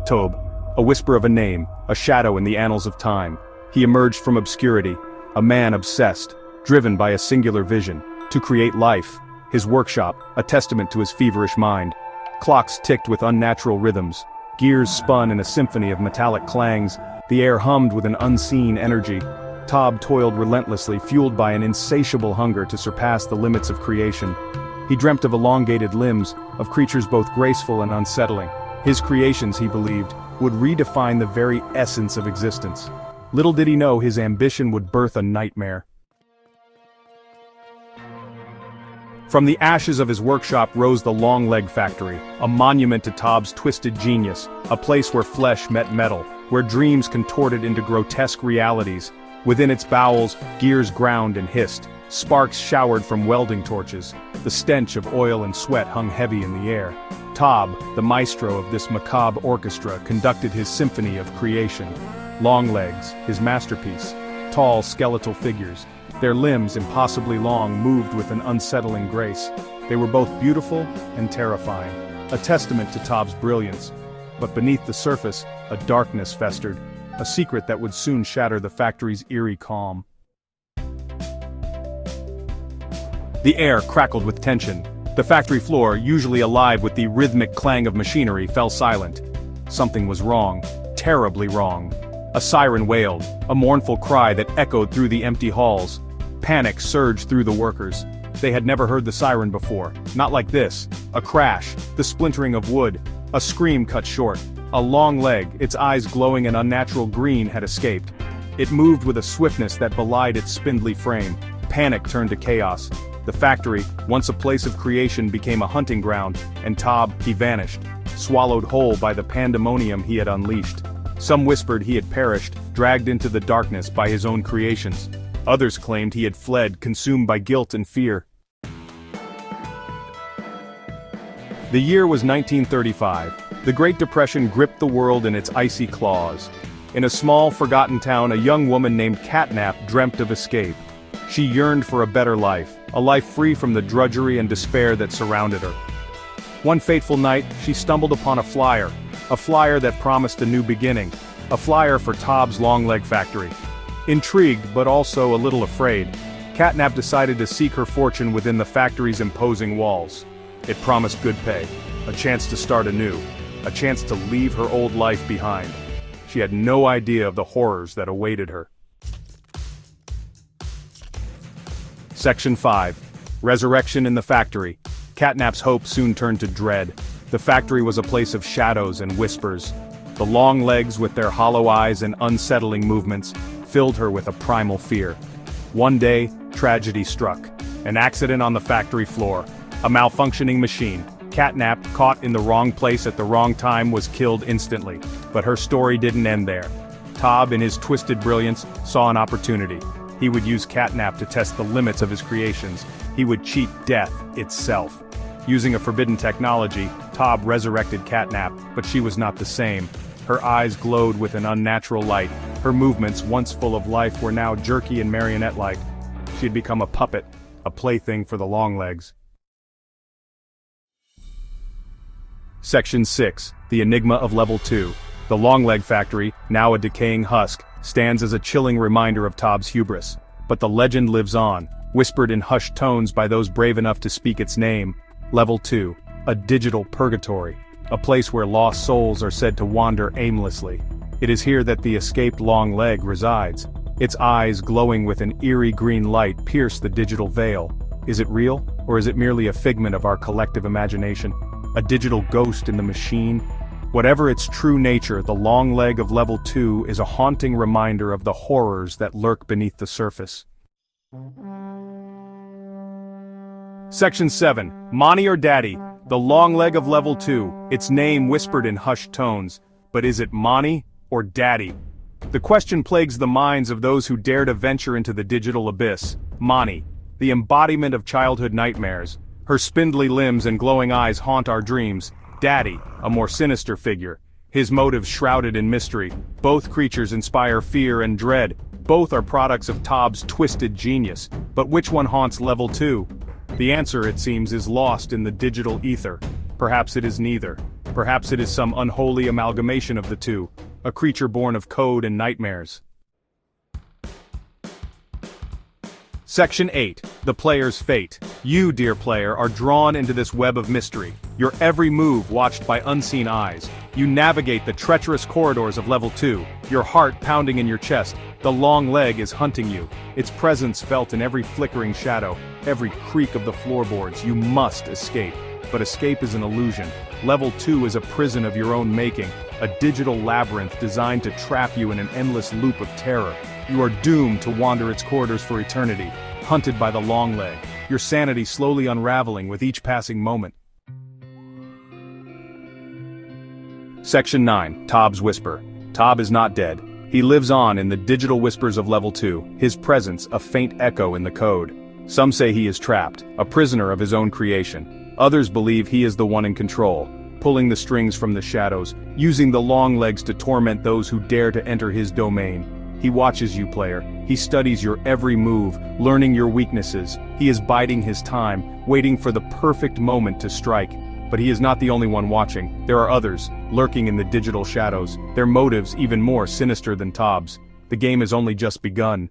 Tob, a whisper of a name, a shadow in the annals of time. He emerged from obscurity, a man obsessed, driven by a singular vision, to create life. His workshop, a testament to his feverish mind. Clocks ticked with unnatural rhythms. Gears spun in a symphony of metallic clangs. The air hummed with an unseen energy. Tob toiled relentlessly, fueled by an insatiable hunger to surpass the limits of creation. He dreamt of elongated limbs, of creatures both graceful and unsettling. His creations, he believed, would redefine the very essence of existence. Little did he know his ambition would birth a nightmare. From the ashes of his workshop rose the Long Leg Factory, a monument to Tob's twisted genius, a place where flesh met metal, where dreams contorted into grotesque realities. Within its bowels, gears ground and hissed, sparks showered from welding torches. The stench of oil and sweat hung heavy in the air. Tob, the maestro of this macabre orchestra, conducted his symphony of creation. Longlegs, his masterpiece, tall skeletal figures. Their limbs, impossibly long, moved with an unsettling grace. They were both beautiful and terrifying, a testament to Tob's brilliance. But beneath the surface, a darkness festered, a secret that would soon shatter the factory's eerie calm. The air crackled with tension. The factory floor, usually alive with the rhythmic clang of machinery, fell silent. Something was wrong, terribly wrong. A siren wailed, a mournful cry that echoed through the empty halls. Panic surged through the workers. They had never heard the siren before, not like this. A crash, the splintering of wood, a scream cut short. A long leg, its eyes glowing an unnatural green, had escaped. It moved with a swiftness that belied its spindly frame. Panic turned to chaos. The factory, once a place of creation, became a hunting ground, and Tob, he vanished, swallowed whole by the pandemonium he had unleashed. Some whispered he had perished, dragged into the darkness by his own creations. Others claimed he had fled, consumed by guilt and fear. The year was 1935. The Great Depression gripped the world in its icy claws. In a small, forgotten town, a young woman named Catnap dreamt of escape. She yearned for a better life, a life free from the drudgery and despair that surrounded her. One fateful night, she stumbled upon a flyer that promised a new beginning, a flyer for Tob's Long Leg Factory. Intrigued, but also a little afraid, Catnap decided to seek her fortune within the factory's imposing walls. It promised good pay, a chance to start anew, a chance to leave her old life behind. She had no idea of the horrors that awaited her. Section 5. Resurrection in the Factory. Catnap's hope soon turned to dread. The factory was a place of shadows and whispers. The long legs with their hollow eyes and unsettling movements filled her with a primal fear. One day, tragedy struck. An accident on the factory floor. A malfunctioning machine. Catnap, caught in the wrong place at the wrong time, was killed instantly. But her story didn't end there. Tob, in his twisted brilliance, saw an opportunity. He would use Catnap to test the limits of his creations. He would cheat death itself. Using a forbidden technology, Tob resurrected Catnap, but she was not the same. Her eyes glowed with an unnatural light. Her movements, once full of life, were now jerky and marionette-like. She had become a puppet, a plaything for the Longlegs. Section 6. The Enigma of Level 2. The Longleg Factory, now a decaying husk, stands as a chilling reminder of Tob's hubris. But the legend lives on, whispered in hushed tones by those brave enough to speak its name. Level 2. A digital purgatory. A place where lost souls are said to wander aimlessly. It is here that the escaped long leg resides. Its eyes, glowing with an eerie green light, pierce the digital veil. Is it real, or is it merely a figment of our collective imagination? A digital ghost in the machine? Whatever its true nature, the long leg of Level 2 is a haunting reminder of the horrors that lurk beneath the surface. Section 7. Monty or Daddy? The long leg of Level 2, its name whispered in hushed tones. But is it Monty or Daddy? The question plagues the minds of those who dare to venture into the digital abyss. Monty, the embodiment of childhood nightmares. Her spindly limbs and glowing eyes haunt our dreams. Daddy, a more sinister figure. His motives shrouded in mystery. Both creatures inspire fear and dread. Both are products of Tob's twisted genius. But which one haunts Level 2? The answer, it seems, is lost in the digital ether. Perhaps it is neither. Perhaps it is some unholy amalgamation of the two, a creature born of code and nightmares. Section 8. The Player's Fate. You, dear player, are drawn into this web of mystery, your every move watched by unseen eyes. You navigate the treacherous corridors of Level 2, your heart pounding in your chest. The long leg is hunting you, its presence felt in every flickering shadow, every creak of the floorboards. You must escape. But escape is an illusion. Level 2 is a prison of your own making, a digital labyrinth designed to trap you in an endless loop of terror. You are doomed to wander its corridors for eternity, hunted by the long leg, your sanity slowly unraveling with each passing moment. Section 9. Tob's Whisper. Tob is not dead. He lives on in the digital whispers of Level 2, his presence a faint echo in the code. Some say he is trapped, a prisoner of his own creation. Others believe he is the one in control, pulling the strings from the shadows, using the long legs to torment those who dare to enter his domain. He watches you, player. He studies your every move, learning your weaknesses. He is biding his time, waiting for the perfect moment to strike. But he is not the only one watching. There are others, lurking in the digital shadows, their motives even more sinister than Tob's. The game has only just begun.